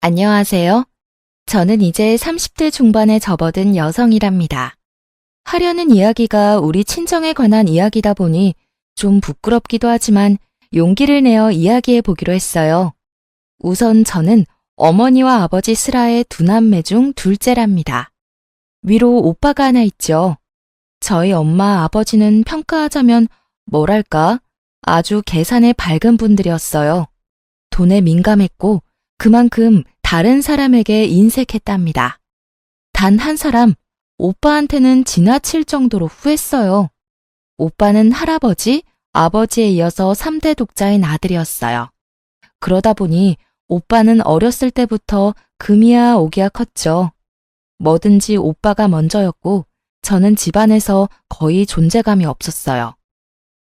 안녕하세요. 저는 이제 30대 중반에 접어든 여성이랍니다. 하려는 이야기가 우리 친정에 관한 이야기다 보니 좀 부끄럽기도 하지만 용기를 내어 이야기해 보기로 했어요. 우선 저는 어머니와 아버지 슬하의 두 남매 중 둘째랍니다. 위로 오빠가 하나 있죠. 저희 엄마 아버지는 평가하자면 뭐랄까 아주 계산에 밝은 분들이었어요. 돈에 민감했고 그만큼 다른 사람에게 인색했답니다. 단 한 사람, 오빠한테는 지나칠 정도로 후했어요. 오빠는 할아버지, 아버지에 이어서 3대 독자인 아들이었어요. 그러다 보니 오빠는 어렸을 때부터 금이야 오기야 컸죠. 뭐든지 오빠가 먼저였고 저는 집안에서 거의 존재감이 없었어요.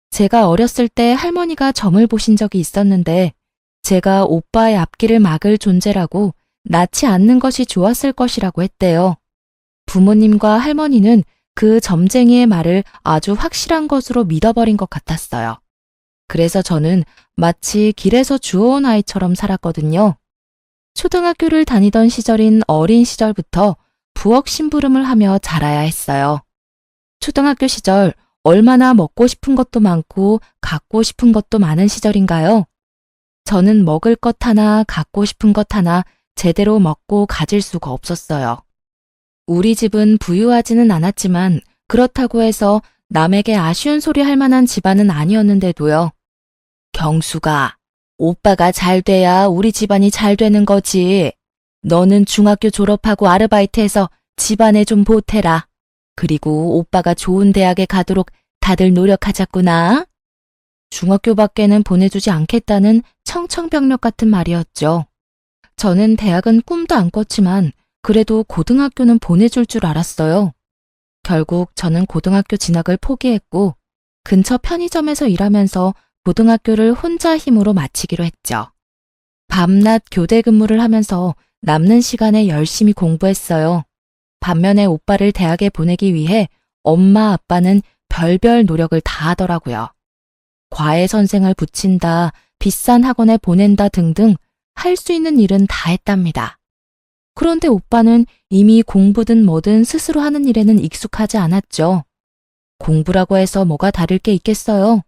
제가 어렸을 때 할머니가 점을 보신 적이 있었는데 제가 오빠의 앞길을 막을 존재라고 낳지 않는 것이 좋았을 것이라고 했대요. 부모님과 할머니는 그 점쟁이의 말을 아주 확실한 것으로 믿어버린 것 같았어요. 그래서 저는 마치 길에서 주워온 아이처럼 살았거든요. 초등학교를 다니던 시절인 어린 시절부터 부엌 심부름을 하며 자라야 했어요. 초등학교 시절 얼마나 먹고 싶은 것도 많고 갖고 싶은 것도 많은 시절인가요? 저는 먹을 것 하나, 갖고 싶은 것 하나 제대로 먹고 가질 수가 없었어요. 우리 집은 부유하지는 않았지만 그렇다고 해서 남에게 아쉬운 소리 할 만한 집안은 아니었는데도요. 경수가, 오빠가 잘 돼야 우리 집안이 잘 되는 거지. 너는 중학교 졸업하고 아르바이트해서 집안에 좀 보태라. 그리고 오빠가 좋은 대학에 가도록 다들 노력하자꾸나. 중학교밖에는 보내주지 않겠다는 청천벽력 같은 말이었죠. 저는 대학은 꿈도 안 꿨지만 그래도 고등학교는 보내줄 줄 알았어요. 결국 저는 고등학교 진학을 포기했고 근처 편의점에서 일하면서 고등학교를 혼자 힘으로 마치기로 했죠. 밤낮 교대 근무를 하면서 남는 시간에 열심히 공부했어요. 반면에 오빠를 대학에 보내기 위해 엄마 아빠는 별별 노력을 다 하더라고요. 과외 선생을 붙인다, 비싼 학원에 보낸다 등등 할 수 있는 일은 다 했답니다. 그런데 오빠는 이미 공부든 뭐든 스스로 하는 일에는 익숙하지 않았죠. 공부라고 해서 뭐가 다를 게 있겠어요.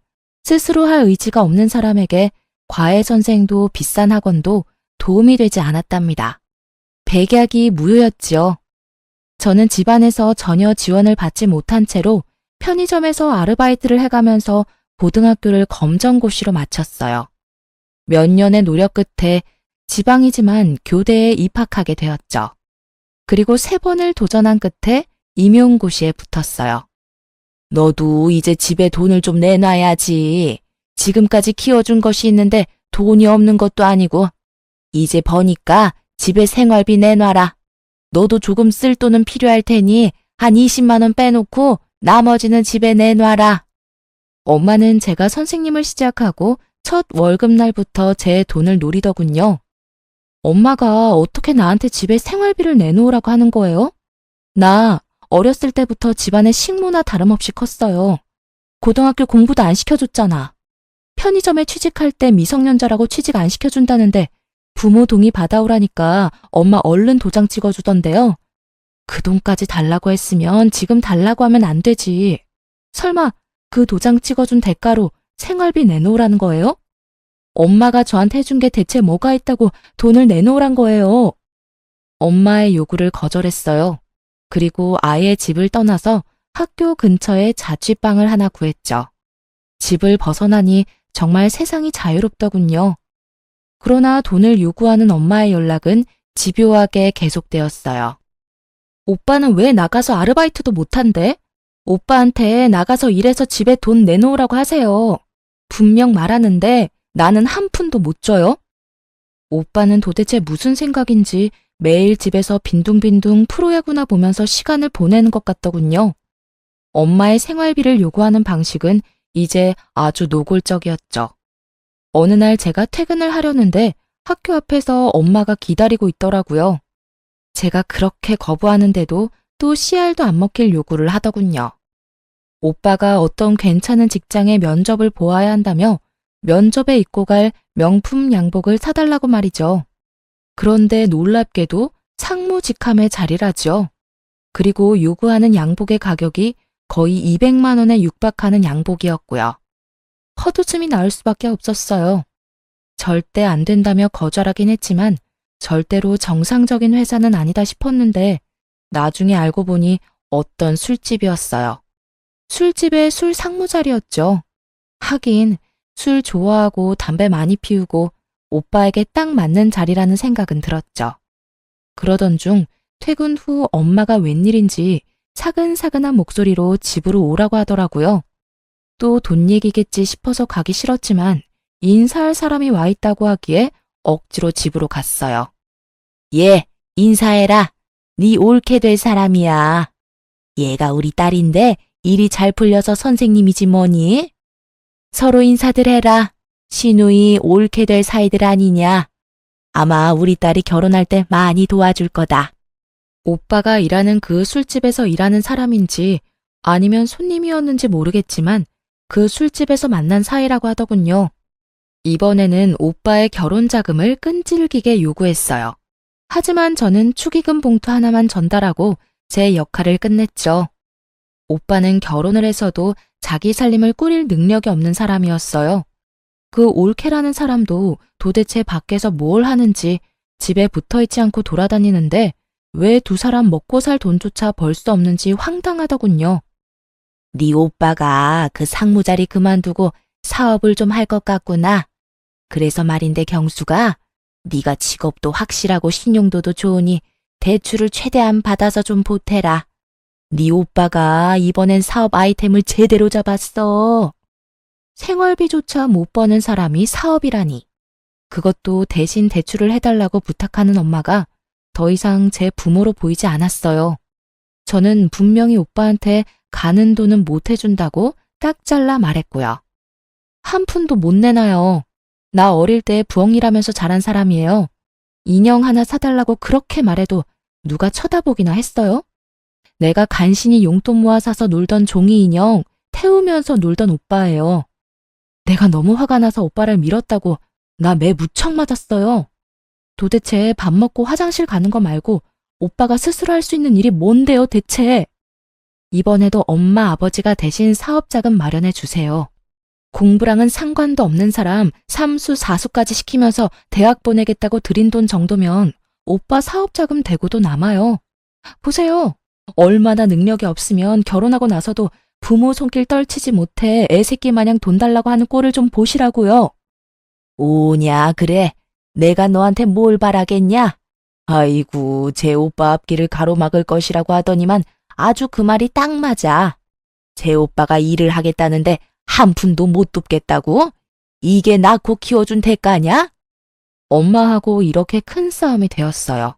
스스로 할 의지가 없는 사람에게 과외 선생도 비싼 학원도 도움이 되지 않았답니다. 백약이 무효였지요. 저는 집안에서 전혀 지원을 받지 못한 채로 편의점에서 아르바이트를 해가면서 고등학교를 검정고시로 마쳤어요. 몇 년의 노력 끝에 지방이지만 교대에 입학하게 되었죠. 그리고 3번을 도전한 끝에 임용고시에 붙었어요. 너도 이제 집에 돈을 좀 내놔야지. 지금까지 키워준 것이 있는데 돈이 없는 것도 아니고 이제 버니까 집에 생활비 내놔라. 너도 조금 쓸 돈은 필요할 테니 한 20만 원 빼놓고 나머지는 집에 내놔라. 엄마는 제가 선생님을 시작하고 첫 월급날부터 제 돈을 노리더군요. 엄마가 어떻게 나한테 집에 생활비를 내놓으라고 하는 거예요? 나 어렸을 때부터 집안의 식모나 다름없이 컸어요. 고등학교 공부도 안 시켜줬잖아. 편의점에 취직할 때 미성년자라고 취직 안 시켜준다는데 부모 동의 받아오라니까 엄마 얼른 도장 찍어주던데요. 그 돈까지 달라고 했으면 지금 달라고 하면 안 되지. 설마 그 도장 찍어준 대가로 생활비 내놓으라는 거예요? 엄마가 저한테 해준 게 대체 뭐가 있다고 돈을 내놓으란 거예요. 엄마의 요구를 거절했어요. 그리고 아예 집을 떠나서 학교 근처에 자취방을 하나 구했죠. 집을 벗어나니 정말 세상이 자유롭더군요. 그러나 돈을 요구하는 엄마의 연락은 집요하게 계속되었어요. 오빠는 왜 나가서 아르바이트도 못한대? 오빠한테 나가서 일해서 집에 돈 내놓으라고 하세요. 분명 말하는데 나는 한 푼도 못 줘요. 오빠는 도대체 무슨 생각인지 매일 집에서 빈둥빈둥 프로야구나 보면서 시간을 보내는 것 같더군요. 엄마의 생활비를 요구하는 방식은 이제 아주 노골적이었죠. 어느 날 제가 퇴근을 하려는데 학교 앞에서 엄마가 기다리고 있더라고요. 제가 그렇게 거부하는데도 또 씨알도 안 먹힐 요구를 하더군요. 오빠가 어떤 괜찮은 직장의 면접을 보아야 한다며 면접에 입고 갈 명품 양복을 사달라고 말이죠. 그런데 놀랍게도 상무직함의 자리라죠. 그리고 요구하는 양복의 가격이 거의 200만 원에 육박하는 양복이었고요. 헛웃음이 나올 수밖에 없었어요. 절대 안 된다며 거절하긴 했지만 절대로 정상적인 회사는 아니다 싶었는데 나중에 알고 보니 어떤 술집이었어요. 술집의 술 상무 자리였죠. 하긴 술 좋아하고 담배 많이 피우고 오빠에게 딱 맞는 자리라는 생각은 들었죠. 그러던 중 퇴근 후 엄마가 웬일인지 사근사근한 목소리로 집으로 오라고 하더라고요. 또 돈 얘기겠지 싶어서 가기 싫었지만 인사할 사람이 와 있다고 하기에 억지로 집으로 갔어요. 얘, 인사해라. 네 옳게 될 사람이야. 얘가 우리 딸인데 일이 잘 풀려서 선생님이지 뭐니? 서로 인사들 해라. 시누이 옳게 될 사이들 아니냐. 아마 우리 딸이 결혼할 때 많이 도와줄 거다. 오빠가 일하는 그 술집에서 일하는 사람인지 아니면 손님이었는지 모르겠지만 그 술집에서 만난 사이라고 하더군요. 이번에는 오빠의 결혼 자금을 끈질기게 요구했어요. 하지만 저는 축의금 봉투 하나만 전달하고 제 역할을 끝냈죠. 오빠는 결혼을 해서도 자기 살림을 꾸릴 능력이 없는 사람이었어요. 그 올케라는 사람도 도대체 밖에서 뭘 하는지 집에 붙어있지 않고 돌아다니는데 왜 두 사람 먹고 살 돈조차 벌 수 없는지 황당하더군요. 네 오빠가 그 상무 자리 그만두고 사업을 좀 할 것 같구나. 그래서 말인데 경수가 네가 직업도 확실하고 신용도도 좋으니 대출을 최대한 받아서 좀 보태라. 네 오빠가 이번엔 사업 아이템을 제대로 잡았어. 생활비조차 못 버는 사람이 사업이라니. 그것도 대신 대출을 해달라고 부탁하는 엄마가 더 이상 제 부모로 보이지 않았어요. 저는 분명히 오빠한테 가는 돈은 못 해준다고 딱 잘라 말했고요. 한 푼도 못 내놔요. 나 어릴 때 부엌일하면서 자란 사람이에요. 인형 하나 사달라고 그렇게 말해도 누가 쳐다보기나 했어요? 내가 간신히 용돈 모아 사서 놀던 종이 인형 태우면서 놀던 오빠예요. 내가 너무 화가 나서 오빠를 밀었다고 나 매 무척 맞았어요. 도대체 밥 먹고 화장실 가는 거 말고 오빠가 스스로 할 수 있는 일이 뭔데요, 대체? 이번에도 엄마 아버지가 대신 사업자금 마련해 주세요. 공부랑은 상관도 없는 사람 3수 4수까지 시키면서 대학 보내겠다고 들인 돈 정도면 오빠 사업자금 대고도 남아요. 보세요. 얼마나 능력이 없으면 결혼하고 나서도 부모 손길 떨치지 못해 애새끼 마냥 돈 달라고 하는 꼴을 좀 보시라고요. 오냐, 그래. 내가 너한테 뭘 바라겠냐? 아이고, 제 오빠 앞길을 가로막을 것이라고 하더니만 아주 그 말이 딱 맞아. 제 오빠가 일을 하겠다는데 한 푼도 못 돕겠다고? 이게 낳고 키워준 대가냐? 엄마하고 이렇게 큰 싸움이 되었어요.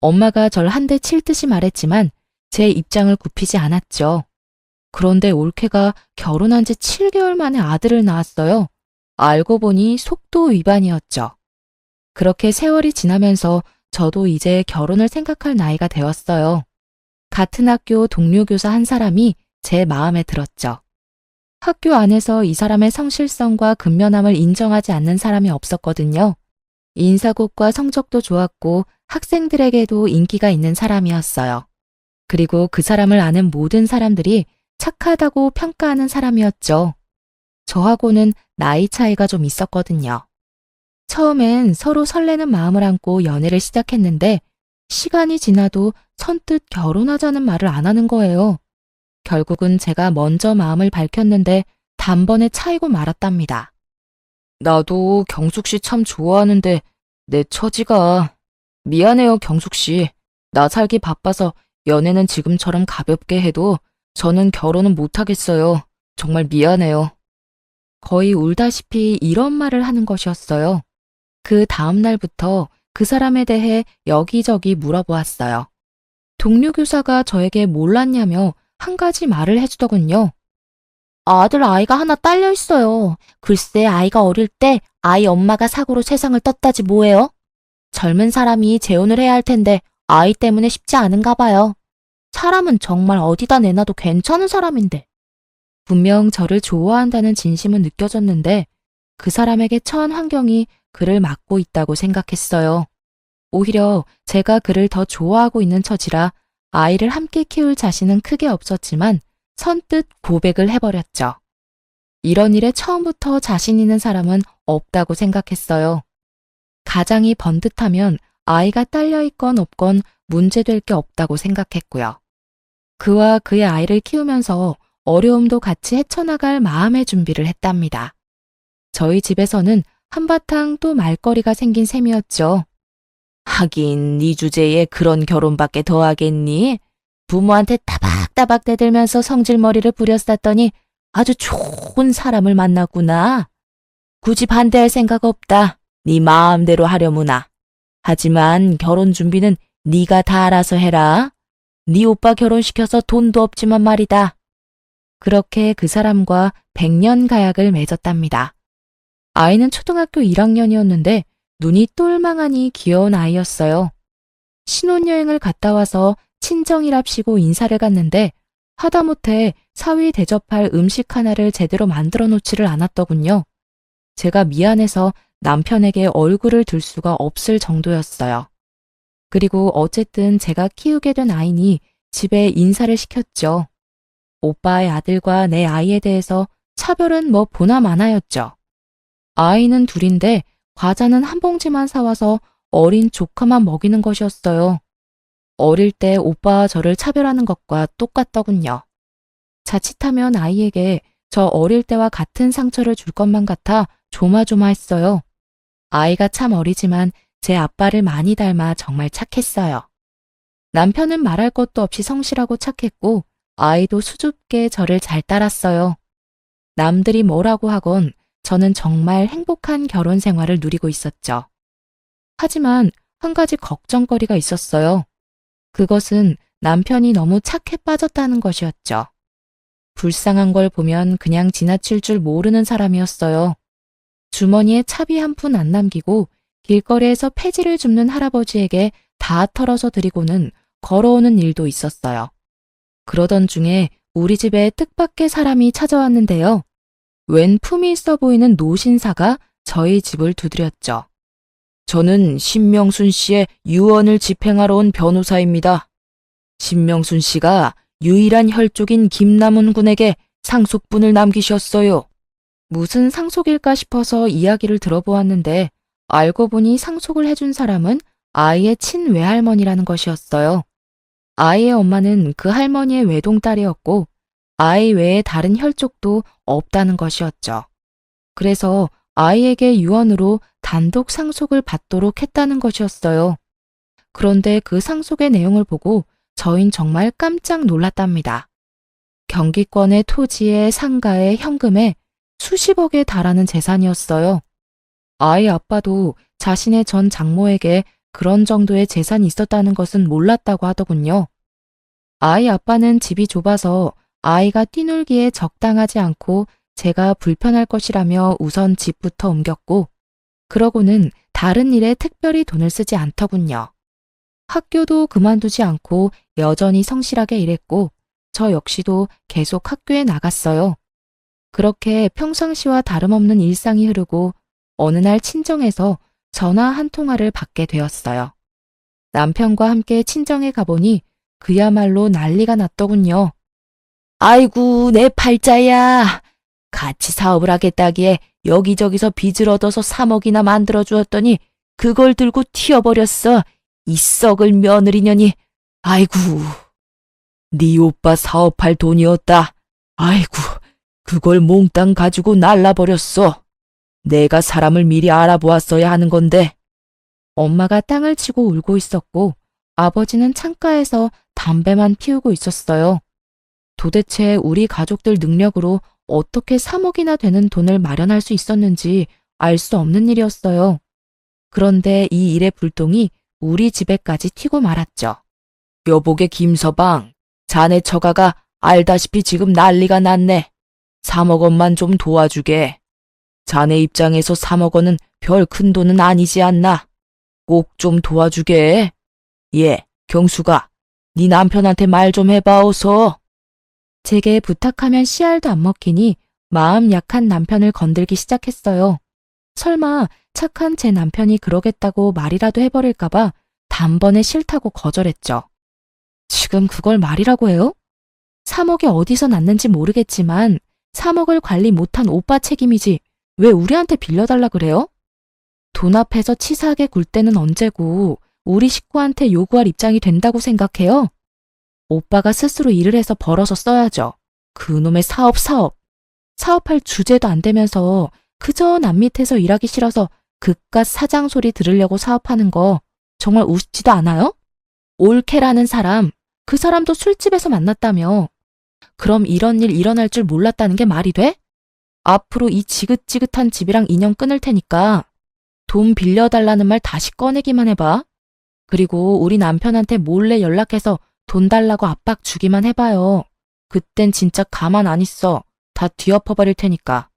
엄마가 절 한 대 칠 듯이 말했지만 제 입장을 굽히지 않았죠. 그런데 올케가 결혼한 지 7개월 만에 아들을 낳았어요. 알고 보니 속도 위반이었죠. 그렇게 세월이 지나면서 저도 이제 결혼을 생각할 나이가 되었어요. 같은 학교 동료 교사 한 사람이 제 마음에 들었죠. 학교 안에서 이 사람의 성실성과 근면함을 인정하지 않는 사람이 없었거든요. 인사고과 성적도 좋았고 학생들에게도 인기가 있는 사람이었어요. 그리고 그 사람을 아는 모든 사람들이 착하다고 평가하는 사람이었죠. 저하고는 나이 차이가 좀 있었거든요. 처음엔 서로 설레는 마음을 안고 연애를 시작했는데 시간이 지나도 선뜻 결혼하자는 말을 안 하는 거예요. 결국은 제가 먼저 마음을 밝혔는데 단번에 차이고 말았답니다. 나도 경숙 씨 참 좋아하는데 내 처지가... 미안해요, 경숙 씨. 나 살기 바빠서 연애는 지금처럼 가볍게 해도 저는 결혼은 못하겠어요. 정말 미안해요. 거의 울다시피 이런 말을 하는 것이었어요. 그 다음 날부터 그 사람에 대해 여기저기 물어보았어요. 동료 교사가 저에게 몰랐냐며 한 가지 말을 해주더군요. 아들 아이가 하나 딸려 있어요. 글쎄 아이가 어릴 때 아이 엄마가 사고로 세상을 떴다지 뭐예요? 젊은 사람이 재혼을 해야 할 텐데 아이 때문에 쉽지 않은가 봐요. 사람은 정말 어디다 내놔도 괜찮은 사람인데. 분명 저를 좋아한다는 진심은 느껴졌는데 그 사람에게 처한 환경이 그를 막고 있다고 생각했어요. 오히려 제가 그를 더 좋아하고 있는 처지라 아이를 함께 키울 자신은 크게 없었지만 선뜻 고백을 해버렸죠. 이런 일에 처음부터 자신 있는 사람은 없다고 생각했어요. 가장이 번듯하면 아이가 딸려있건 없건 문제될 게 없다고 생각했고요. 그와 그의 아이를 키우면서 어려움도 같이 헤쳐나갈 마음의 준비를 했답니다. 저희 집에서는 한바탕 또 말거리가 생긴 셈이었죠. 하긴 네 주제에 그런 결혼밖에 더 하겠니? 부모한테 따박따박 대들면서 성질머리를 부렸었더니 아주 좋은 사람을 만났구나. 굳이 반대할 생각 없다. 네 마음대로 하려무나. 하지만 결혼 준비는 네가 다 알아서 해라. 네 오빠 결혼시켜서 돈도 없지만 말이다. 그렇게 그 사람과 100년 가약을 맺었답니다. 아이는 초등학교 1학년이었는데 눈이 똘망하니 귀여운 아이였어요. 신혼여행을 갔다 와서 친정이랍시고 인사를 갔는데 하다못해 사위 대접할 음식 하나를 제대로 만들어 놓지를 않았더군요. 제가 미안해서 남편에게 얼굴을 들 수가 없을 정도였어요. 그리고 어쨌든 제가 키우게 된 아이니 집에 인사를 시켰죠. 오빠의 아들과 내 아이에 대해서 차별은 뭐 보나 마나였죠. 아이는 둘인데 과자는 한 봉지만 사와서 어린 조카만 먹이는 것이었어요. 어릴 때 오빠와 저를 차별하는 것과 똑같더군요. 자칫하면 아이에게 저 어릴 때와 같은 상처를 줄 것만 같아 조마조마했어요. 아이가 참 어리지만 제 아빠를 많이 닮아 정말 착했어요. 남편은 말할 것도 없이 성실하고 착했고 아이도 수줍게 저를 잘 따랐어요. 남들이 뭐라고 하건 저는 정말 행복한 결혼 생활을 누리고 있었죠. 하지만 한 가지 걱정거리가 있었어요. 그것은 남편이 너무 착해 빠졌다는 것이었죠. 불쌍한 걸 보면 그냥 지나칠 줄 모르는 사람이었어요. 주머니에 차비 한 푼 안 남기고 길거리에서 폐지를 줍는 할아버지에게 다 털어서 드리고는 걸어오는 일도 있었어요. 그러던 중에 우리 집에 뜻밖의 사람이 찾아왔는데요. 웬 품이 있어 보이는 노신사가 저희 집을 두드렸죠. 저는 신명순 씨의 유언을 집행하러 온 변호사입니다. 신명순 씨가 유일한 혈족인 김남훈 군에게 상속분을 남기셨어요. 무슨 상속일까 싶어서 이야기를 들어보았는데 알고 보니 상속을 해준 사람은 아이의 친외할머니라는 것이었어요. 아이의 엄마는 그 할머니의 외동딸이었고 아이 외에 다른 혈족도 없다는 것이었죠. 그래서 아이에게 유언으로 단독 상속을 받도록 했다는 것이었어요. 그런데 그 상속의 내용을 보고 저흰 정말 깜짝 놀랐답니다. 경기권의 토지에 상가에 현금에 수십억에 달하는 재산이었어요. 아이 아빠도 자신의 전 장모에게 그런 정도의 재산이 있었다는 것은 몰랐다고 하더군요. 아이 아빠는 집이 좁아서 아이가 뛰놀기에 적당하지 않고 제가 불편할 것이라며 우선 집부터 옮겼고 그러고는 다른 일에 특별히 돈을 쓰지 않더군요. 학교도 그만두지 않고 여전히 성실하게 일했고 저 역시도 계속 학교에 나갔어요. 그렇게 평상시와 다름없는 일상이 흐르고 어느 날 친정에서 전화 한 통화를 받게 되었어요. 남편과 함께 친정에 가보니 그야말로 난리가 났더군요. 아이고 내 팔자야. 같이 사업을 하겠다기에 여기저기서 빚을 얻어서 3억이나 만들어 주었더니 그걸 들고 튀어버렸어. 이 썩을 며느리년이. 아이고. 네 오빠 사업할 돈이었다. 아이고. 그걸 몽땅 가지고 날라버렸어. 내가 사람을 미리 알아보았어야 하는 건데. 엄마가 땅을 치고 울고 있었고 아버지는 창가에서 담배만 피우고 있었어요. 도대체 우리 가족들 능력으로 어떻게 3억이나 되는 돈을 마련할 수 있었는지 알 수 없는 일이었어요. 그런데 이 일의 불똥이 우리 집에까지 튀고 말았죠. 여보게 김서방, 자네 처가가 알다시피 지금 난리가 났네. 3억 원만 좀 도와주게. 자네 입장에서 3억 원은 별 큰 돈은 아니지 않나. 꼭 좀 도와주게. 예, 경수가, 네 남편한테 말 좀 해봐 어서. 제게 부탁하면 씨알도 안 먹히니 마음 약한 남편을 건들기 시작했어요. 설마 착한 제 남편이 그러겠다고 말이라도 해버릴까봐 단번에 싫다고 거절했죠. 지금 그걸 말이라고 해요? 3억이 어디서 났는지 모르겠지만 3억을 관리 못한 오빠 책임이지 왜 우리한테 빌려달라 그래요? 돈 앞에서 치사하게 굴 때는 언제고 우리 식구한테 요구할 입장이 된다고 생각해요? 오빠가 스스로 일을 해서 벌어서 써야죠. 그놈의 사업할 주제도 안 되면서 그저 남 밑에서 일하기 싫어서 그깟 사장 소리 들으려고 사업하는 거 정말 우습지도 않아요? 올케라는 사람, 그 사람도 술집에서 만났다며. 그럼 이런 일 일어날 줄 몰랐다는 게 말이 돼? 앞으로 이 지긋지긋한 집이랑 인연 끊을 테니까 돈 빌려달라는 말 다시 꺼내기만 해봐. 그리고 우리 남편한테 몰래 연락해서 돈 달라고 압박 주기만 해봐요. 그땐 진짜 가만 안 있어. 다 뒤엎어버릴 테니까.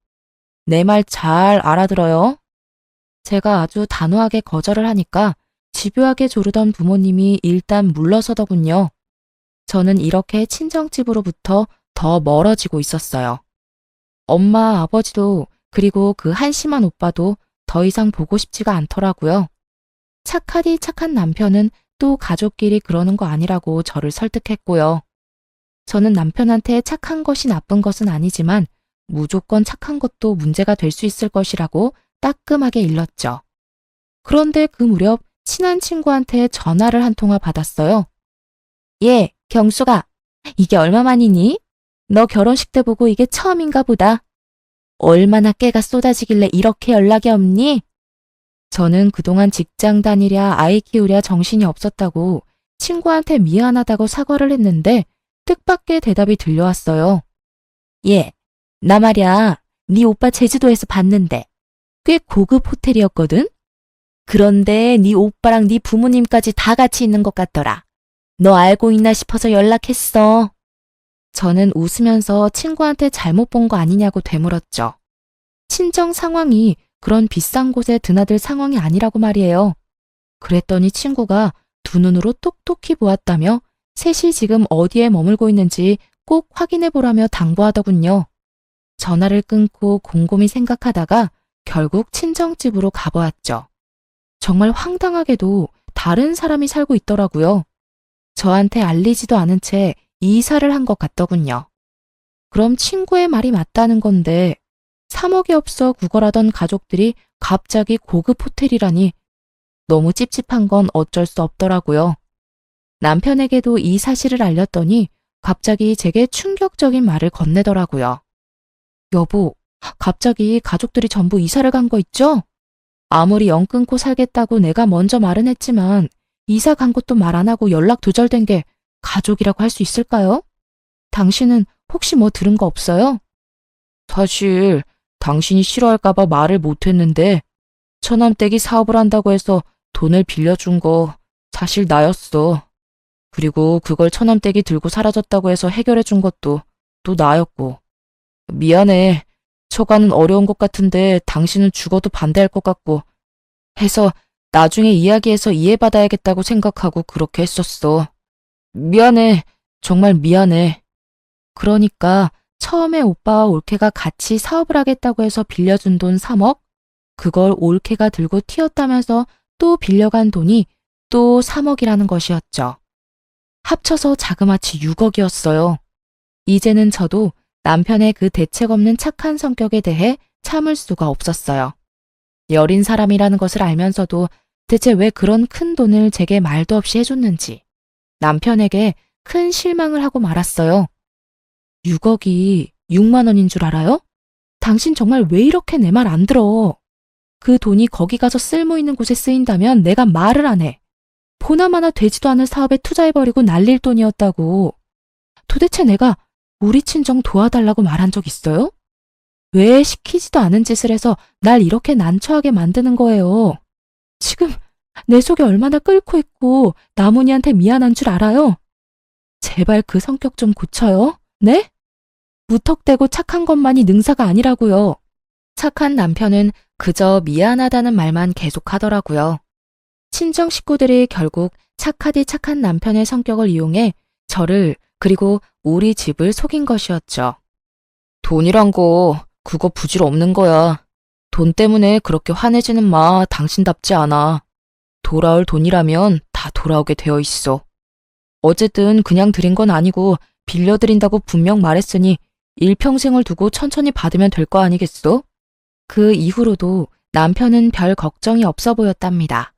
내 말 잘 알아들어요? 제가 아주 단호하게 거절을 하니까 집요하게 조르던 부모님이 일단 물러서더군요. 저는 이렇게 친정집으로부터 더 멀어지고 있었어요. 엄마, 아버지도 그리고 그 한심한 오빠도 더 이상 보고 싶지가 않더라고요. 착하디 착한 남편은 또 가족끼리 그러는 거 아니라고 저를 설득했고요. 저는 남편한테 착한 것이 나쁜 것은 아니지만 무조건 착한 것도 문제가 될 수 있을 것이라고 따끔하게 일렀죠. 그런데 그 무렵 친한 친구한테 전화를 한 통화 받았어요. 예, 경수가. 이게 얼마만이니? 너 결혼식 때 보고 이게 처음인가 보다. 얼마나 깨가 쏟아지길래 이렇게 연락이 없니? 저는 그동안 직장 다니랴 아이 키우랴 정신이 없었다고 친구한테 미안하다고 사과를 했는데 뜻밖의 대답이 들려왔어요. 예, 나 말야, 네 오빠 제주도에서 봤는데 꽤 고급 호텔이었거든? 그런데 네 오빠랑 네 부모님까지 다 같이 있는 것 같더라. 너 알고 있나 싶어서 연락했어. 저는 웃으면서 친구한테 잘못 본 거 아니냐고 되물었죠. 친정 상황이 그런 비싼 곳에 드나들 상황이 아니라고 말이에요. 그랬더니 친구가 두 눈으로 똑똑히 보았다며 셋이 지금 어디에 머물고 있는지 꼭 확인해 보라며 당부하더군요. 전화를 끊고 곰곰이 생각하다가 결국 친정집으로 가보았죠. 정말 황당하게도 다른 사람이 살고 있더라고요. 저한테 알리지도 않은 채 이사를 한 것 같더군요. 그럼 친구의 말이 맞다는 건데 3억이 없어 구걸하던 가족들이 갑자기 고급 호텔이라니 너무 찝찝한 건 어쩔 수 없더라고요. 남편에게도 이 사실을 알렸더니 갑자기 제게 충격적인 말을 건네더라고요. 여보, 갑자기 가족들이 전부 이사를 간 거 있죠? 아무리 연 끊고 살겠다고 내가 먼저 말은 했지만 이사 간 것도 말 안 하고 연락 두절된 게 가족이라고 할 수 있을까요? 당신은 혹시 뭐 들은 거 없어요? 사실 당신이 싫어할까봐 말을 못했는데 처남댁이 사업을 한다고 해서 돈을 빌려준 거 사실 나였어. 그리고 그걸 처남댁이 들고 사라졌다고 해서 해결해준 것도 또 나였고. 미안해. 처가는 어려운 것 같은데 당신은 죽어도 반대할 것 같고 해서 나중에 이야기해서 이해받아야겠다고 생각하고 그렇게 했었어. 미안해. 정말 미안해. 그러니까 처음에 오빠와 올케가 같이 사업을 하겠다고 해서 빌려준 돈 3억? 그걸 올케가 들고 튀었다면서 또 빌려간 돈이 또 3억이라는 것이었죠. 합쳐서 자그마치 6억이었어요. 이제는 저도 남편의 그 대책 없는 착한 성격에 대해 참을 수가 없었어요. 여린 사람이라는 것을 알면서도 대체 왜 그런 큰 돈을 제게 말도 없이 해줬는지 남편에게 큰 실망을 하고 말았어요. 6억이 6만 원인 줄 알아요? 당신 정말 왜 이렇게 내 말 안 들어? 그 돈이 거기 가서 쓸모 있는 곳에 쓰인다면 내가 말을 안 해. 보나마나 되지도 않을 사업에 투자해버리고 날릴 돈이었다고. 도대체 내가 우리 친정 도와달라고 말한 적 있어요? 왜 시키지도 않은 짓을 해서 날 이렇게 난처하게 만드는 거예요? 지금 내 속이 얼마나 끓고 있고 나문이한테 미안한 줄 알아요? 제발 그 성격 좀 고쳐요. 네? 무턱대고 착한 것만이 능사가 아니라고요. 착한 남편은 그저 미안하다는 말만 계속하더라고요. 친정 식구들이 결국 착하디 착한 남편의 성격을 이용해 저를 그리고 우리 집을 속인 것이었죠. 돈이란 거 그거 부질없는 거야. 돈 때문에 그렇게 화내지는 마. 당신답지 않아. 돌아올 돈이라면 다 돌아오게 되어 있어. 어쨌든 그냥 드린 건 아니고 빌려드린다고 분명 말했으니 일평생을 두고 천천히 받으면 될 거 아니겠어? 그 이후로도 남편은 별 걱정이 없어 보였답니다.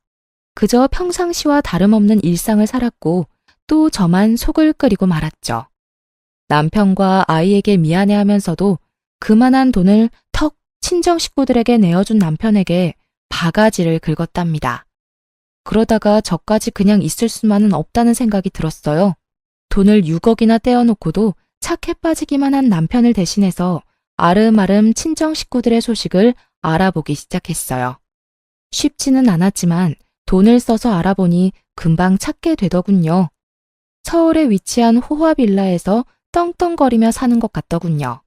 그저 평상시와 다름없는 일상을 살았고 또 저만 속을 끓이고 말았죠. 남편과 아이에게 미안해하면서도 그만한 돈을 턱 친정 식구들에게 내어준 남편에게 바가지를 긁었답니다. 그러다가 저까지 그냥 있을 수만은 없다는 생각이 들었어요. 돈을 6억이나 떼어놓고도 착해 빠지기만 한 남편을 대신해서 아름아름 친정 식구들의 소식을 알아보기 시작했어요. 쉽지는 않았지만 돈을 써서 알아보니 금방 찾게 되더군요. 서울에 위치한 호화 빌라에서 떵떵거리며 사는 것 같더군요.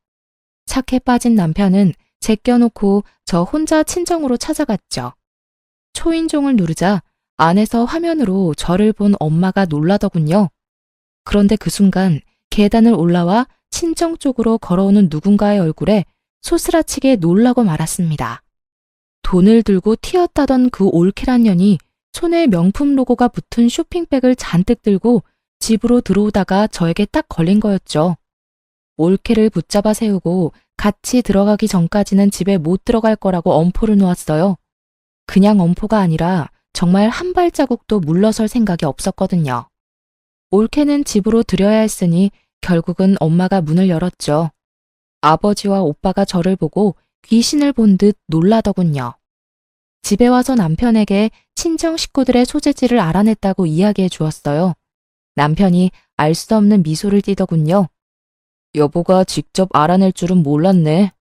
착해 빠진 남편은 제껴놓고 저 혼자 친정으로 찾아갔죠. 초인종을 누르자 안에서 화면으로 저를 본 엄마가 놀라더군요. 그런데 그 순간 계단을 올라와 친정 쪽으로 걸어오는 누군가의 얼굴에 소스라치게 놀라고 말았습니다. 돈을 들고 튀었다던 그 올케란 년이 손에 명품 로고가 붙은 쇼핑백을 잔뜩 들고 집으로 들어오다가 저에게 딱 걸린 거였죠. 올케를 붙잡아 세우고 같이 들어가기 전까지는 집에 못 들어갈 거라고 엄포를 놓았어요. 그냥 엄포가 아니라 정말 한 발자국도 물러설 생각이 없었거든요. 올케는 집으로 들여야 했으니 결국은 엄마가 문을 열었죠. 아버지와 오빠가 저를 보고 귀신을 본 듯 놀라더군요. 집에 와서 남편에게 친정 식구들의 소재지를 알아냈다고 이야기해 주었어요. 남편이 알 수 없는 미소를 띠더군요. 여보가 직접 알아낼 줄은 몰랐네.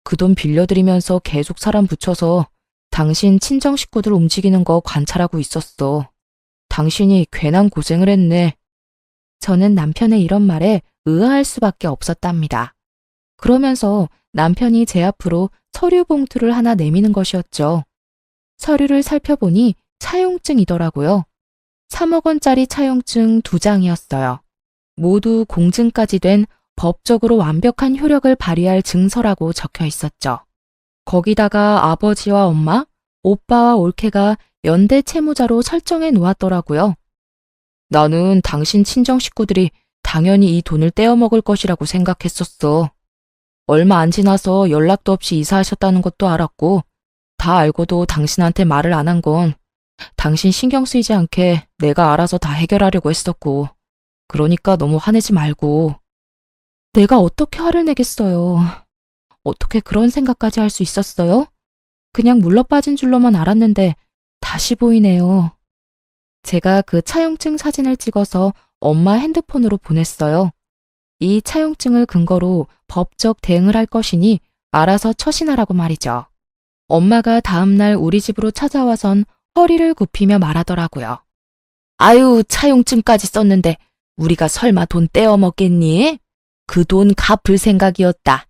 그 돈 빌려드리면서 계속 사람 붙여서 당신 친정 식구들 움직이는 거 관찰하고 있었어. 당신이 괜한 고생을 했네. 저는 남편의 이런 말에 의아할 수밖에 없었답니다. 그러면서 남편이 제 앞으로 서류 봉투를 하나 내미는 것이었죠. 서류를 살펴보니 차용증이더라고요. 3억 원짜리 차용증 2장이었어요. 모두 공증까지 된 법적으로 완벽한 효력을 발휘할 증서라고 적혀 있었죠. 거기다가 아버지와 엄마, 오빠와 올케가 연대 채무자로 설정해 놓았더라고요. 나는 당신 친정 식구들이 당연히 이 돈을 떼어먹을 것이라고 생각했었어. 얼마 안 지나서 연락도 없이 이사하셨다는 것도 알았고, 다 알고도 당신한테 말을 안 한 건 당신 신경 쓰이지 않게 내가 알아서 다 해결하려고 했었고, 그러니까 너무 화내지 말고. 내가 어떻게 화를 내겠어요. 어떻게 그런 생각까지 할 수 있었어요? 그냥 물러빠진 줄로만 알았는데 다시 보이네요. 제가 그 차용증 사진을 찍어서 엄마 핸드폰으로 보냈어요. 이 차용증을 근거로 법적 대응을 할 것이니 알아서 처신하라고 말이죠. 엄마가 다음날 우리 집으로 찾아와선 허리를 굽히며 말하더라고요. 아유, 차용증까지 썼는데 우리가 설마 돈 떼어먹겠니? 그 돈 갚을 생각이었다.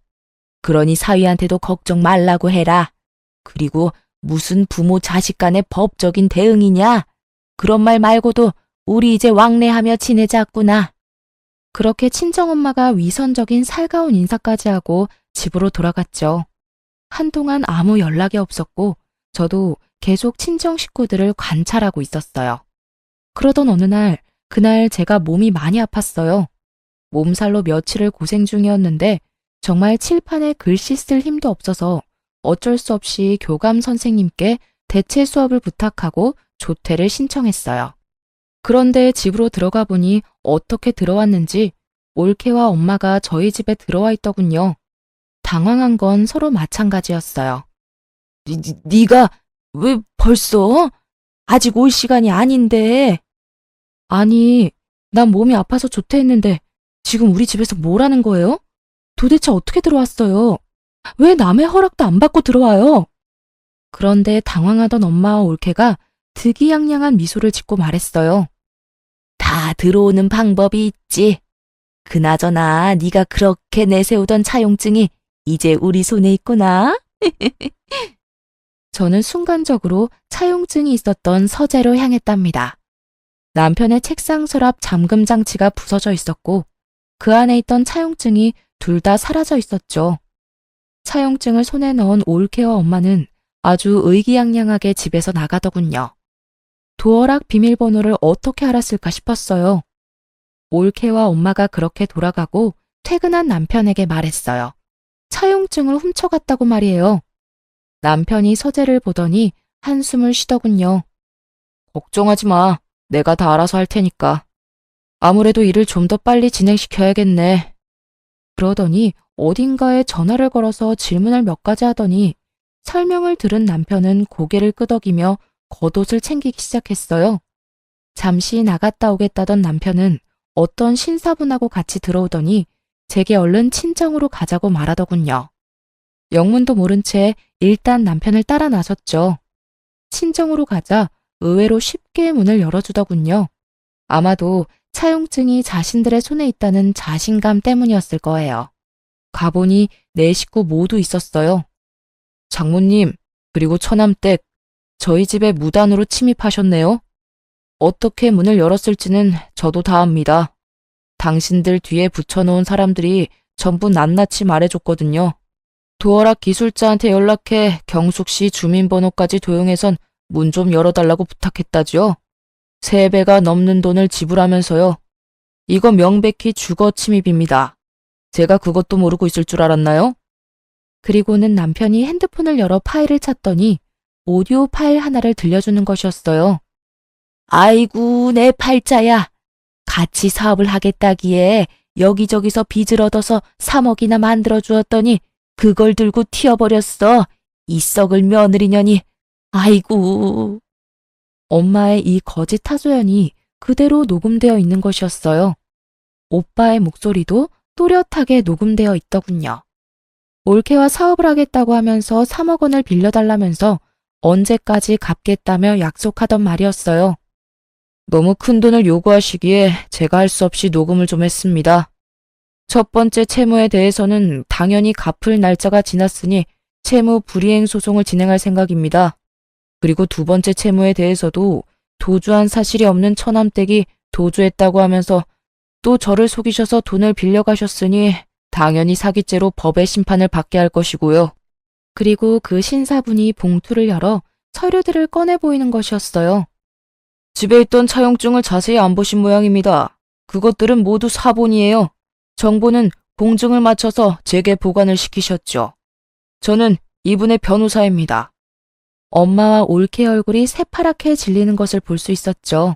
그러니 사위한테도 걱정 말라고 해라. 그리고 무슨 부모 자식 간의 법적인 대응이냐? 그런 말 말고도 우리 이제 왕래하며 지내자꾸나. 그렇게 친정엄마가 위선적인 살가운 인사까지 하고 집으로 돌아갔죠. 한동안 아무 연락이 없었고 저도 계속 친정 식구들을 관찰하고 있었어요. 그러던 어느 날, 그날 제가 몸이 많이 아팠어요. 몸살로 며칠을 고생 중이었는데 정말 칠판에 글씨 쓸 힘도 없어서 어쩔 수 없이 교감 선생님께 대체 수업을 부탁하고 조퇴를 신청했어요. 그런데 집으로 들어가 보니 어떻게 들어왔는지 올케와 엄마가 저희 집에 들어와 있더군요. 당황한 건 서로 마찬가지였어요. 네가 왜 벌써? 아직 올 시간이 아닌데. 아니, 난 몸이 아파서 조퇴했는데 지금 우리 집에서 뭘 하는 거예요? 도대체 어떻게 들어왔어요? 왜 남의 허락도 안 받고 들어와요? 그런데 당황하던 엄마와 올케가 득이양양한 미소를 짓고 말했어요. 다 들어오는 방법이 있지. 그나저나 네가 그렇게 내세우던 차용증이 이제 우리 손에 있구나. 저는 순간적으로 차용증이 있었던 서재로 향했답니다. 남편의 책상 서랍 잠금 장치가 부서져 있었고 그 안에 있던 차용증이 둘 다 사라져 있었죠. 차용증을 손에 넣은 올케와 엄마는 아주 의기양양하게 집에서 나가더군요. 도어락 비밀번호를 어떻게 알았을까 싶었어요. 올케와 엄마가 그렇게 돌아가고 퇴근한 남편에게 말했어요. 차용증을 훔쳐갔다고 말이에요. 남편이 서재를 보더니 한숨을 쉬더군요. 걱정하지 마. 내가 다 알아서 할 테니까. 아무래도 일을 좀 더 빨리 진행시켜야겠네. 그러더니 어딘가에 전화를 걸어서 질문을 몇 가지 하더니 설명을 들은 남편은 고개를 끄덕이며 겉옷을 챙기기 시작했어요. 잠시 나갔다 오겠다던 남편은 어떤 신사분하고 같이 들어오더니 제게 얼른 친정으로 가자고 말하더군요. 영문도 모른 채 일단 남편을 따라 나섰죠. 친정으로 가자 의외로 쉽게 문을 열어주더군요. 아마도 차용증이 자신들의 손에 있다는 자신감 때문이었을 거예요. 가보니 네 식구 모두 있었어요. 장모님, 그리고 처남댁, 저희 집에 무단으로 침입하셨네요. 어떻게 문을 열었을지는 저도 다 압니다. 당신들 뒤에 붙여놓은 사람들이 전부 낱낱이 말해줬거든요. 도어락 기술자한테 연락해 경숙씨 주민번호까지 도용해선 문 좀 열어달라고 부탁했다죠. 3배가 넘는 돈을 지불하면서요. 이거 명백히 주거 침입입니다. 제가 그것도 모르고 있을 줄 알았나요? 그리고는 남편이 핸드폰을 열어 파일을 찾더니 오디오 파일 하나를 들려주는 것이었어요. 아이고, 내 팔자야. 같이 사업을 하겠다기에 여기저기서 빚을 얻어서 3억이나 만들어 주었더니 그걸 들고 튀어버렸어. 이 썩을 며느리년이. 아이고. 엄마의 이 거짓 하소연이 그대로 녹음되어 있는 것이었어요. 오빠의 목소리도 또렷하게 녹음되어 있더군요. 올케와 사업을 하겠다고 하면서 3억 원을 빌려달라면서 언제까지 갚겠다며 약속하던 말이었어요. 너무 큰 돈을 요구하시기에 제가 할 수 없이 녹음을 좀 했습니다. 첫 번째 채무에 대해서는 당연히 갚을 날짜가 지났으니 채무 불이행 소송을 진행할 생각입니다. 그리고 두 번째 채무에 대해서도 도주한 사실이 없는 처남댁이 도주했다고 하면서 또 저를 속이셔서 돈을 빌려가셨으니 당연히 사기죄로 법의 심판을 받게 할 것이고요. 그리고 그 신사분이 봉투를 열어 서류들을 꺼내 보이는 것이었어요. 집에 있던 차용증을 자세히 안 보신 모양입니다. 그것들은 모두 사본이에요. 정보는 공증을 마쳐서 제게 보관을 시키셨죠. 저는 이분의 변호사입니다. 엄마와 올케 얼굴이 새파랗게 질리는 것을 볼 수 있었죠.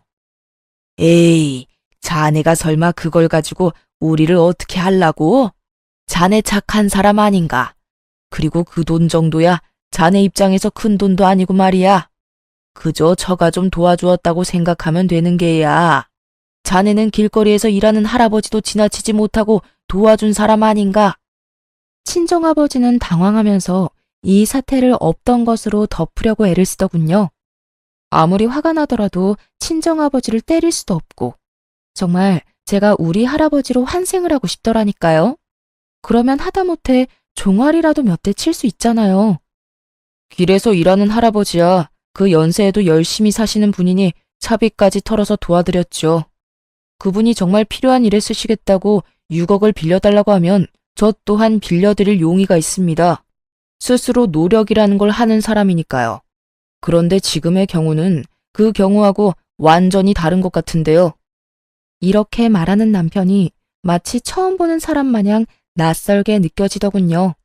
에이, 자네가 설마 그걸 가지고 우리를 어떻게 하려고? 자네 착한 사람 아닌가? 그리고 그 돈 정도야 자네 입장에서 큰 돈도 아니고 말이야. 그저 저가 좀 도와주었다고 생각하면 되는 게야. 자네는 길거리에서 일하는 할아버지도 지나치지 못하고 도와준 사람 아닌가? 친정아버지는 당황하면서 이 사태를 없던 것으로 덮으려고 애를 쓰더군요. 아무리 화가 나더라도 친정아버지를 때릴 수도 없고 정말 제가 우리 할아버지로 환생을 하고 싶더라니까요. 그러면 하다못해 종아리라도 몇 대 칠 수 있잖아요. 길에서 일하는 할아버지야. 그 연세에도 열심히 사시는 분이니 차비까지 털어서 도와드렸죠. 그분이 정말 필요한 일에 쓰시겠다고 6억을 빌려달라고 하면 저 또한 빌려드릴 용의가 있습니다. 스스로 노력이라는 걸 하는 사람이니까요. 그런데 지금의 경우는 그 경우하고 완전히 다른 것 같은데요. 이렇게 말하는 남편이 마치 처음 보는 사람 마냥 낯설게 느껴지더군요.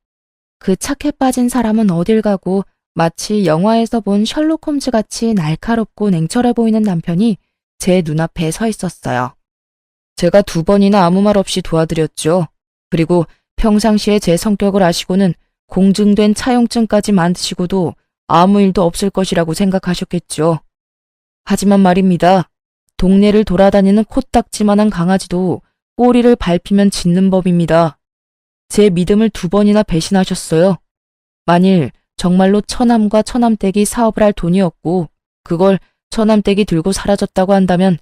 그 착해 빠진 사람은 어딜 가고 마치 영화에서 본 셜록 홈즈 같이 날카롭고 냉철해 보이는 남편이 제 눈앞에 서 있었어요. 제가 2번이나 아무 말 없이 도와드렸죠. 그리고 평상시에 제 성격을 아시고는 공증된 차용증까지 만드시고도 아무 일도 없을 것이라고 생각하셨겠죠. 하지만 말입니다. 동네를 돌아다니는 코딱지만한 강아지도 꼬리를 밟히면 짖는 법입니다. 제 믿음을 2번이나 배신하셨어요. 만일 정말로 처남과 처남댁이 사업을 할 돈이었고 그걸 처남댁이 들고 사라졌다고 한다면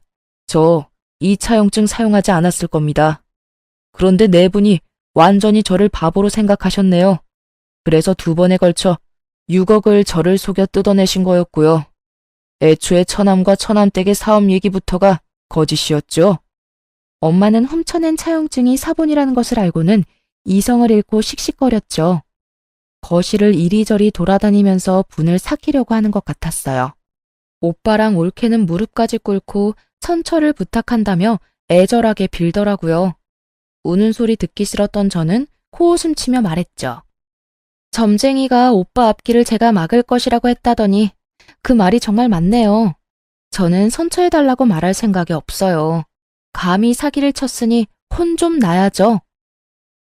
저 이 차용증 사용하지 않았을 겁니다. 그런데 네 분이 완전히 저를 바보로 생각하셨네요. 그래서 2번에 걸쳐 6억을 저를 속여 뜯어내신 거였고요. 애초에 처남과 처남댁의 사업 얘기부터가 거짓이었죠. 엄마는 훔쳐낸 차용증이 사본이라는 것을 알고는 이성을 잃고 씩씩거렸죠. 거실을 이리저리 돌아다니면서 분을 삭히려고 하는 것 같았어요. 오빠랑 올케는 무릎까지 꿇고 천처를 부탁한다며 애절하게 빌더라고요. 우는 소리 듣기 싫었던 저는 코웃음 치며 말했죠. 점쟁이가 오빠 앞길을 제가 막을 것이라고 했다더니 그 말이 정말 맞네요. 저는 선처해달라고 말할 생각이 없어요. 감히 사기를 쳤으니 혼 좀 나야죠.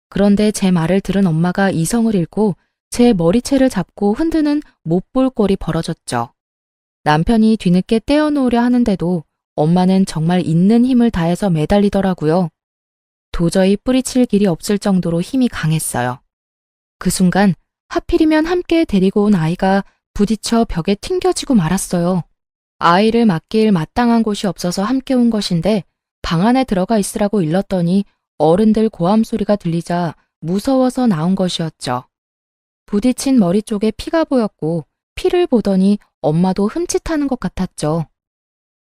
그런데 제 말을 들은 엄마가 이성을 잃고 제 머리채를 잡고 흔드는 못 볼 꼴이 벌어졌죠. 남편이 뒤늦게 떼어놓으려 하는데도 엄마는 정말 있는 힘을 다해서 매달리더라고요. 도저히 뿌리칠 길이 없을 정도로 힘이 강했어요. 그 순간 하필이면 함께 데리고 온 아이가 부딪혀 벽에 튕겨지고 말았어요. 아이를 맡길 마땅한 곳이 없어서 함께 온 것인데 방 안에 들어가 있으라고 일렀더니 어른들 고함 소리가 들리자 무서워서 나온 것이었죠. 부딪힌 머리 쪽에 피가 보였고 피를 보더니 엄마도 흠칫하는 것 같았죠.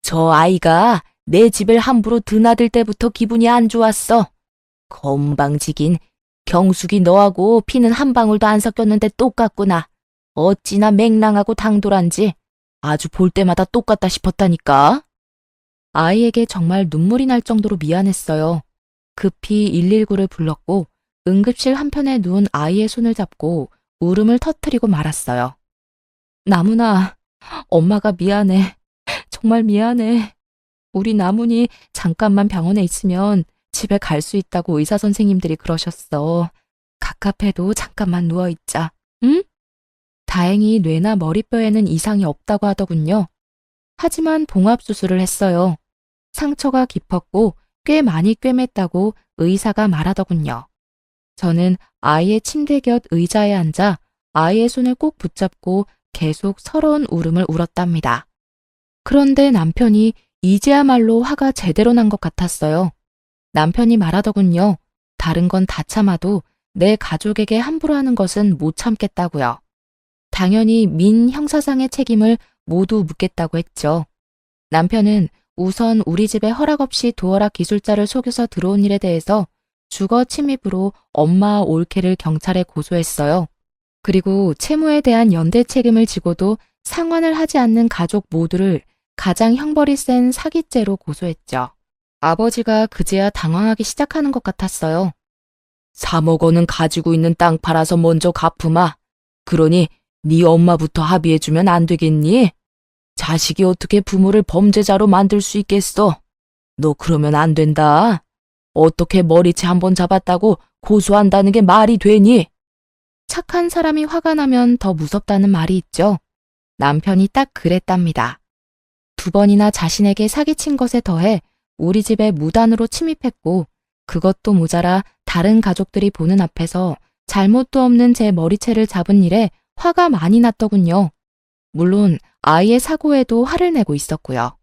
저 아이가 내 집을 함부로 드나들 때부터 기분이 안 좋았어. 건방지긴. 경숙이 너하고 피는 한 방울도 안 섞였는데 똑같구나. 어찌나 맹랑하고 당돌한지 아주 볼 때마다 똑같다 싶었다니까. 아이에게 정말 눈물이 날 정도로 미안했어요. 급히 119를 불렀고 응급실 한편에 누운 아이의 손을 잡고 울음을 터뜨리고 말았어요. 나문아, 엄마가 미안해. 정말 미안해. 우리 나문이 잠깐만 병원에 있으면 집에 갈 수 있다고 의사 선생님들이 그러셨어. 갑갑해도 잠깐만 누워있자. 응? 다행히 뇌나 머리뼈에는 이상이 없다고 하더군요. 하지만 봉합수술을 했어요. 상처가 깊었고 꽤 많이 꿰맸다고 의사가 말하더군요. 저는 아이의 침대 곁 의자에 앉아 아이의 손을 꼭 붙잡고 계속 서러운 울음을 울었답니다. 그런데 남편이 이제야말로 화가 제대로 난 것 같았어요. 남편이 말하더군요. 다른 건 다 참아도 내 가족에게 함부로 하는 것은 못 참겠다고요. 당연히 민 형사상의 책임을 모두 묻겠다고 했죠. 남편은 우선 우리 집에 허락 없이 도어락 기술자를 속여서 들어온 일에 대해서 주거 침입으로 엄마 올케를 경찰에 고소했어요. 그리고 채무에 대한 연대 책임을 지고도 상환을 하지 않는 가족 모두를 가장 형벌이 센 사기죄로 고소했죠. 아버지가 그제야 당황하기 시작하는 것 같았어요. 3억 원은 가지고 있는 땅 팔아서 먼저 갚으마. 그러니 네 엄마부터 합의해주면 안 되겠니? 자식이 어떻게 부모를 범죄자로 만들 수 있겠어? 너 그러면 안 된다. 어떻게 머리채 한번 잡았다고 고소한다는 게 말이 되니? 착한 사람이 화가 나면 더 무섭다는 말이 있죠. 남편이 딱 그랬답니다. 2번이나 자신에게 사기친 것에 더해 우리 집에 무단으로 침입했고 그것도 모자라 다른 가족들이 보는 앞에서 잘못도 없는 제 머리채를 잡은 일에 화가 많이 났더군요. 물론 아이의 사고에도 화를 내고 있었고요.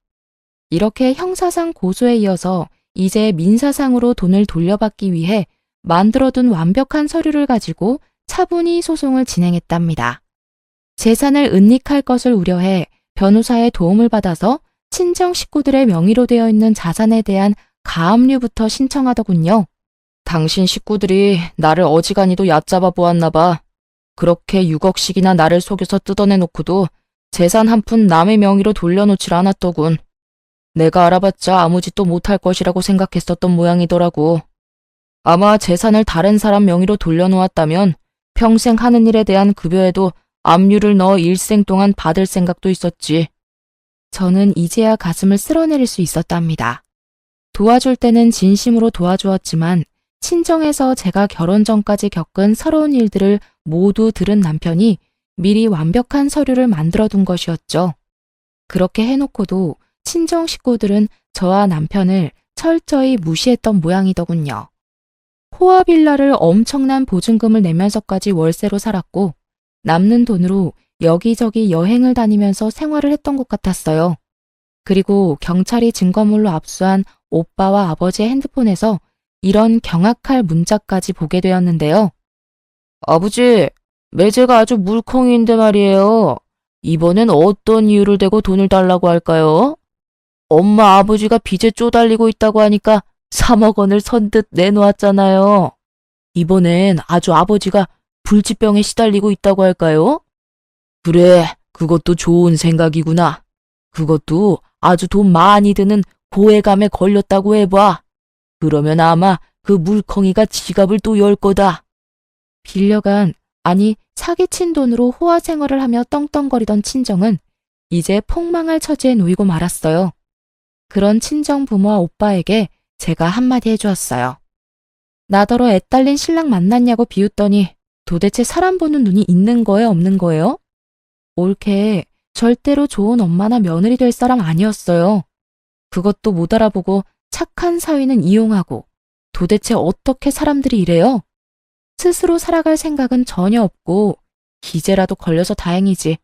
이렇게 형사상 고소에 이어서 이제 민사상으로 돈을 돌려받기 위해 만들어둔 완벽한 서류를 가지고 차분히 소송을 진행했답니다. 재산을 은닉할 것을 우려해 변호사의 도움을 받아서 친정 식구들의 명의로 되어 있는 자산에 대한 가압류부터 신청하더군요. 당신 식구들이 나를 어지간히도 얕잡아 보았나 봐. 그렇게 6억씩이나 나를 속여서 뜯어내놓고도 재산 한 푼 남의 명의로 돌려놓질 않았더군. 내가 알아봤자 아무 짓도 못할 것이라고 생각했었던 모양이더라고. 아마 재산을 다른 사람 명의로 돌려놓았다면 평생 하는 일에 대한 급여에도 압류를 넣어 일생 동안 받을 생각도 있었지. 저는 이제야 가슴을 쓸어내릴 수 있었답니다. 도와줄 때는 진심으로 도와주었지만 친정에서 제가 결혼 전까지 겪은 서러운 일들을 모두 들은 남편이 미리 완벽한 서류를 만들어둔 것이었죠. 그렇게 해놓고도 친정 식구들은 저와 남편을 철저히 무시했던 모양이더군요. 호화빌라를 엄청난 보증금을 내면서까지 월세로 살았고 남는 돈으로 여기저기 여행을 다니면서 생활을 했던 것 같았어요. 그리고 경찰이 증거물로 압수한 오빠와 아버지의 핸드폰에서 이런 경악할 문자까지 보게 되었는데요. 아버지, 매제가 아주 물컹이인데 말이에요. 이번엔 어떤 이유를 대고 돈을 달라고 할까요? 엄마 아버지가 빚에 쪼달리고 있다고 하니까 3억 원을 선뜻 내놓았잖아요. 이번엔 아주 아버지가 불치병에 시달리고 있다고 할까요? 그래, 그것도 좋은 생각이구나. 그것도 아주 돈 많이 드는 고액암에 걸렸다고 해봐. 그러면 아마 그 물컹이가 지갑을 또 열 거다. 빌려간, 아니 사기친 돈으로 호화 생활을 하며 떵떵거리던 친정은 이제 폭망할 처지에 놓이고 말았어요. 그런 친정 부모와 오빠에게 제가 한마디 해주었어요. 나더러 애딸린 신랑 만났냐고 비웃더니 도대체 사람 보는 눈이 있는 거예요, 없는 거예요? 옳게 절대로 좋은 엄마나 며느리 될 사람 아니었어요. 그것도 못 알아보고 착한 사위는 이용하고 도대체 어떻게 사람들이 이래요? 스스로 살아갈 생각은 전혀 없고 기재라도 걸려서 다행이지.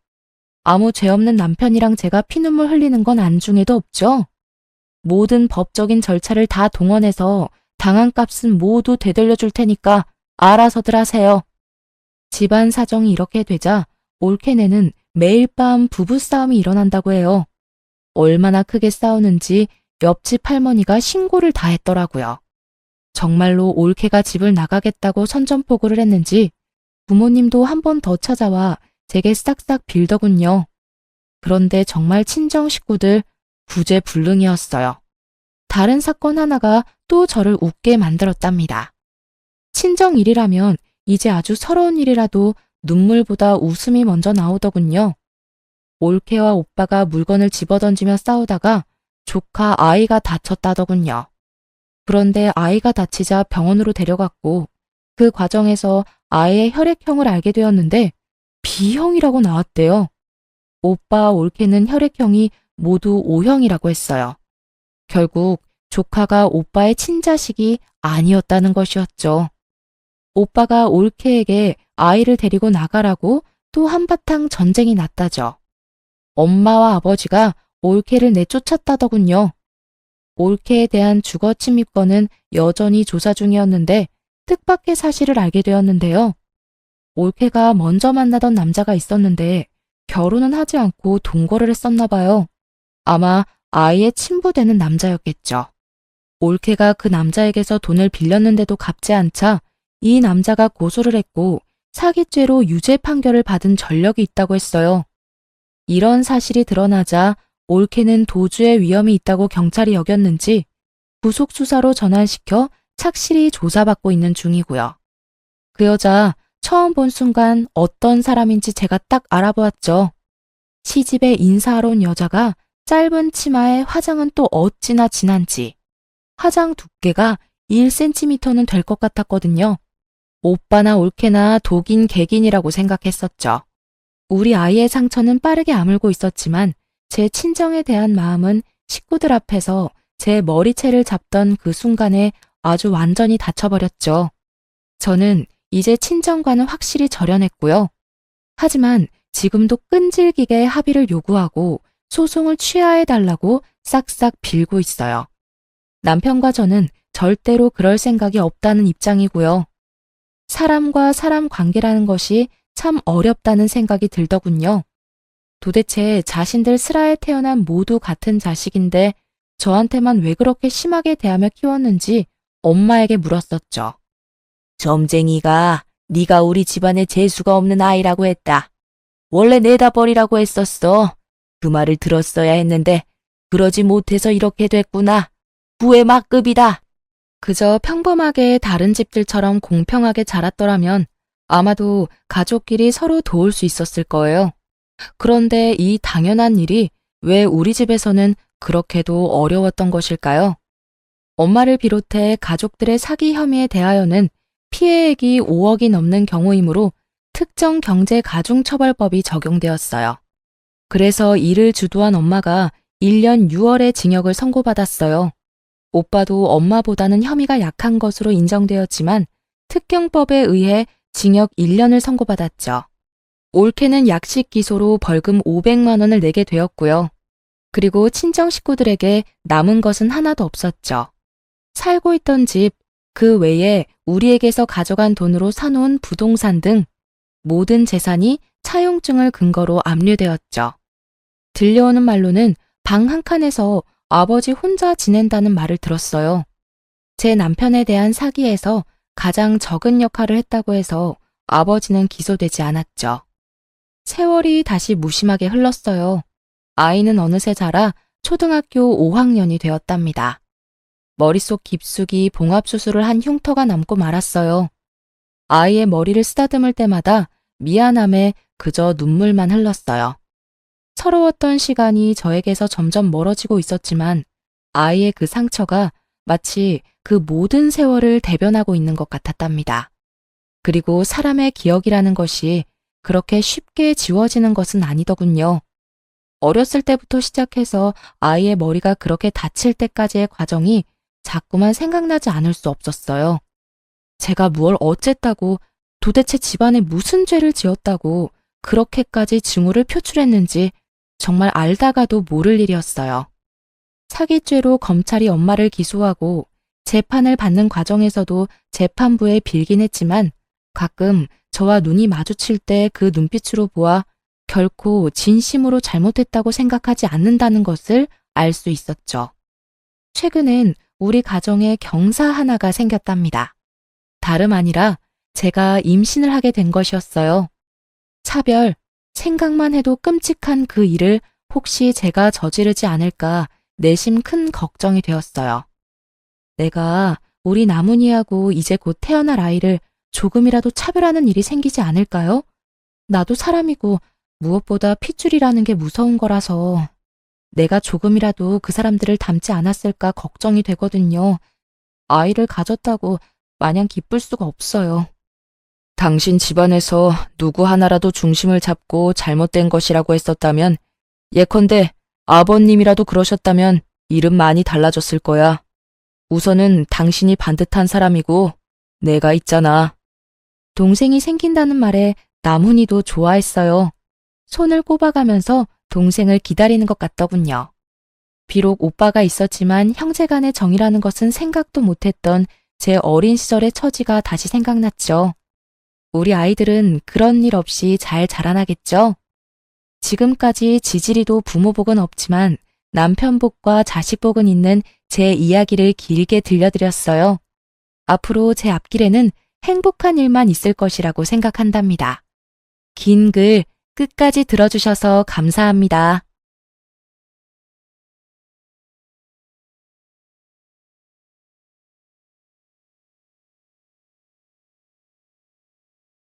아무 죄 없는 남편이랑 제가 피눈물 흘리는 건 안중에도 없죠. 모든 법적인 절차를 다 동원해서 당한 값은 모두 되돌려줄 테니까 알아서들 하세요. 집안 사정이 이렇게 되자 올케네는 매일 밤 부부싸움이 일어난다고 해요. 얼마나 크게 싸우는지 옆집 할머니가 신고를 다 했더라고요. 정말로 올케가 집을 나가겠다고 선전포고를 했는지 부모님도 한 번 더 찾아와 제게 싹싹 빌더군요. 그런데 정말 친정 식구들 구제불능이었어요. 다른 사건 하나가 또 저를 웃게 만들었답니다. 친정 일이라면 이제 아주 서러운 일이라도 눈물보다 웃음이 먼저 나오더군요. 올케와 오빠가 물건을 집어던지며 싸우다가 조카 아이가 다쳤다더군요. 그런데 아이가 다치자 병원으로 데려갔고 그 과정에서 아이의 혈액형을 알게 되었는데 B형이라고 나왔대요. 오빠와 올케는 혈액형이 모두 O형이라고 했어요. 결국 조카가 오빠의 친자식이 아니었다는 것이었죠. 오빠가 올케에게 아이를 데리고 나가라고 또 한바탕 전쟁이 났다죠. 엄마와 아버지가 올케를 내쫓았다더군요. 올케에 대한 주거 침입건은 여전히 조사 중이었는데 뜻밖의 사실을 알게 되었는데요. 올케가 먼저 만나던 남자가 있었는데 결혼은 하지 않고 동거를 했었나 봐요. 아마 아이의 친부되는 남자였겠죠. 올케가 그 남자에게서 돈을 빌렸는데도 갚지 않자 이 남자가 고소를 했고 사기죄로 유죄 판결을 받은 전력이 있다고 했어요. 이런 사실이 드러나자 올케는 도주의 위험이 있다고 경찰이 여겼는지 구속수사로 전환시켜 착실히 조사받고 있는 중이고요. 그 여자 처음 본 순간 어떤 사람인지 제가 딱 알아보았죠. 시집에 인사하러 온 여자가 짧은 치마에 화장은 또 어찌나 진한지 화장 두께가 1cm는 될 것 같았거든요. 오빠나 올케나 독인 객인이라고 생각했었죠. 우리 아이의 상처는 빠르게 아물고 있었지만 제 친정에 대한 마음은 식구들 앞에서 제 머리채를 잡던 그 순간에 아주 완전히 닫혀버렸죠. 저는 이제 친정과는 확실히 절연했고요. 하지만 지금도 끈질기게 합의를 요구하고 소송을 취하해달라고 싹싹 빌고 있어요. 남편과 저는 절대로 그럴 생각이 없다는 입장이고요. 사람과 사람 관계라는 것이 참 어렵다는 생각이 들더군요. 도대체 자신들 슬하에 태어난 모두 같은 자식인데 저한테만 왜 그렇게 심하게 대하며 키웠는지 엄마에게 물었었죠. 점쟁이가 네가 우리 집안에 재수가 없는 아이라고 했다. 원래 내다 버리라고 했었어. 그 말을 들었어야 했는데 그러지 못해서 이렇게 됐구나. 부의 막급이다. 그저 평범하게 다른 집들처럼 공평하게 자랐더라면 아마도 가족끼리 서로 도울 수 있었을 거예요. 그런데 이 당연한 일이 왜 우리 집에서는 그렇게도 어려웠던 것일까요? 엄마를 비롯해 가족들의 사기 혐의에 대하여는 피해액이 5억이 넘는 경우이므로 특정 경제가중처벌법이 적용되었어요. 그래서 이를 주도한 엄마가 1년 6월에 징역을 선고받았어요. 오빠도 엄마보다는 혐의가 약한 것으로 인정되었지만 특경법에 의해 징역 1년을 선고받았죠. 올케는 약식 기소로 벌금 500만 원을 내게 되었고요. 그리고 친정 식구들에게 남은 것은 하나도 없었죠. 살고 있던 집, 그 외에 우리에게서 가져간 돈으로 사놓은 부동산 등 모든 재산이 차용증을 근거로 압류되었죠. 들려오는 말로는 방 한 칸에서 아버지 혼자 지낸다는 말을 들었어요. 제 남편에 대한 사기에서 가장 적은 역할을 했다고 해서 아버지는 기소되지 않았죠. 세월이 다시 무심하게 흘렀어요. 아이는 어느새 자라 초등학교 5학년이 되었답니다. 머릿속 깊숙이 봉합수술을 한 흉터가 남고 말았어요. 아이의 머리를 쓰다듬을 때마다 미안함에 그저 눈물만 흘렀어요. 서러웠던 시간이 저에게서 점점 멀어지고 있었지만 아이의 그 상처가 마치 그 모든 세월을 대변하고 있는 것 같았답니다. 그리고 사람의 기억이라는 것이 그렇게 쉽게 지워지는 것은 아니더군요. 어렸을 때부터 시작해서 아이의 머리가 그렇게 다칠 때까지의 과정이 자꾸만 생각나지 않을 수 없었어요. 제가 무얼 어쨌다고, 도대체 집안에 무슨 죄를 지었다고 그렇게까지 증오를 표출했는지 정말 알다가도 모를 일이었어요. 사기죄로 검찰이 엄마를 기소하고 재판을 받는 과정에서도 재판부에 빌긴 했지만 가끔 저와 눈이 마주칠 때 그 눈빛으로 보아 결코 진심으로 잘못했다고 생각하지 않는다는 것을 알 수 있었죠. 최근엔 우리 가정에 경사 하나가 생겼답니다. 다름 아니라 제가 임신을 하게 된 것이었어요. 차별, 생각만 해도 끔찍한 그 일을 혹시 제가 저지르지 않을까 내심 큰 걱정이 되었어요. 내가 우리 나문이하고 이제 곧 태어날 아이를 조금이라도 차별하는 일이 생기지 않을까요? 나도 사람이고 무엇보다 핏줄이라는 게 무서운 거라서 내가 조금이라도 그 사람들을 닮지 않았을까 걱정이 되거든요. 아이를 가졌다고 마냥 기쁠 수가 없어요. 당신 집안에서 누구 하나라도 중심을 잡고 잘못된 것이라고 했었다면, 예컨대 아버님이라도 그러셨다면 일은 많이 달라졌을 거야. 우선은 당신이 반듯한 사람이고 내가 있잖아. 동생이 생긴다는 말에 나문이도 좋아했어요. 손을 꼽아가면서 동생을 기다리는 것 같더군요. 비록 오빠가 있었지만 형제간의 정이라는 것은 생각도 못했던 제 어린 시절의 처지가 다시 생각났죠. 우리 아이들은 그런 일 없이 잘 자라나겠죠? 지금까지 지지리도 부모 복은 없지만 남편 복과 자식 복은 있는 제 이야기를 길게 들려드렸어요. 앞으로 제 앞길에는 행복한 일만 있을 것이라고 생각한답니다. 긴 글 끝까지 들어주셔서 감사합니다.